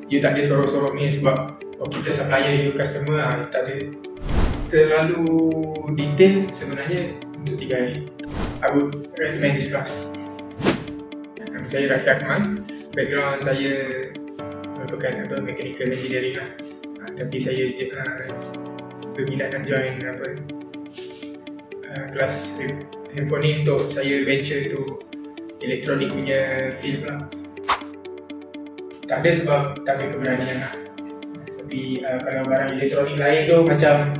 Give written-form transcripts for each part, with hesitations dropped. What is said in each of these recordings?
you tak ada sorok-sorok ni sebab kita supplier, you customer, tak ada terlalu detail sebenarnya untuk 3 hari. I would recommend this class. Nama saya Rafi Akmal. Background saya merupakan mechanical engineering lah. Tapi saya berminat dan join kelas handphone ni untuk saya venture tu elektronik punya field lah. Tak ada sebab tak ada keberanian lah. Tapi kalau barang elektronik lain tu macam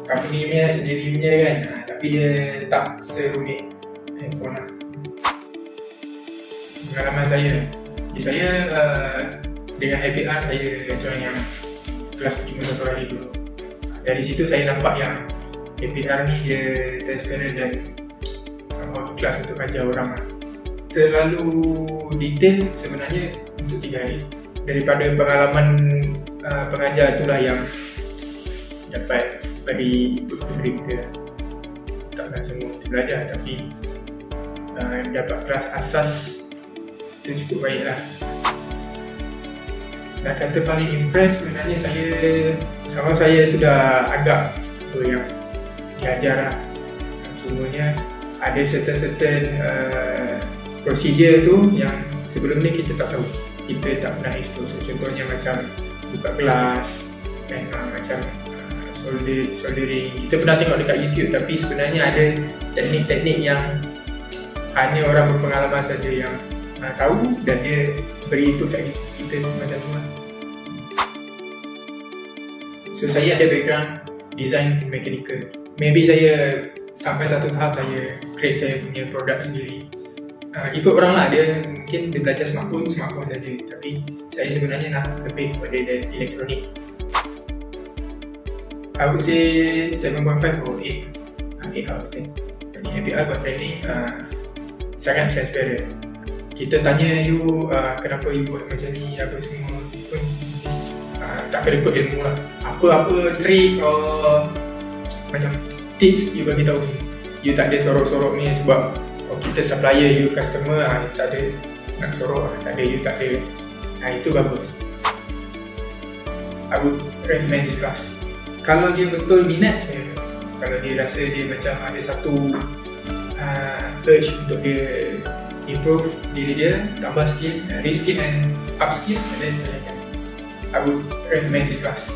company punya sendiri punya kan, tapi dia tak serumit handphone lah. Pengalaman saya dengan APR saya join yang kelas cuma 1 hari dulu. Dari situ saya nampak yang APR ni dia transparent dan somehow ikhlas untuk ajar orang lah. Terlalu detail sebenarnya untuk 3 hari. Daripada pengalaman pengajar itulah yang dapat bagi input kepada kita. Takkan semua kita belajar, tapi dapat kelas asas itu cukup baik lah. Nak kata paling impress sebenarnya saya sudah agak yang diajar lah. Cumanya ada certain prosedur tu yang sebelum ni kita tak tahu, kita tak pernah expose. Contohnya macam buka kelas kan, macam soldering. Kita pernah tengok dekat YouTube, tapi sebenarnya ada teknik-teknik yang hanya orang berpengalaman saja yang tahu, dan dia beri input kat kita macam tu lah. So saya ada background design mechanical. Maybe saya sampai satu tahap saya create saya punya produk sendiri. Ikut orang lah, dia mungkin dia belajar smartphone saja, tapi saya sebenarnya nak lebih kepada elektronik. I would say 7.5 or 8 out of 10. Jadi APR buat saya ni sangat transparent. Kita tanya you kenapa you buat macam ni, apa semua pun tak kena ikut ilmu lah. Apa-apa trik or macam tips you bagi tahu semua. You tak ada sorok-sorok ni sebab kita supplier, you customer, tak ada nak sorok, tak ada, you tak ada. Itu bagus. I would recommend this class. Kalau dia betul minat saya, kalau dia rasa dia macam ada satu urge untuk dia improve diri dia, tambah skill, reskill and upskill, then saya akan I would recommend this class.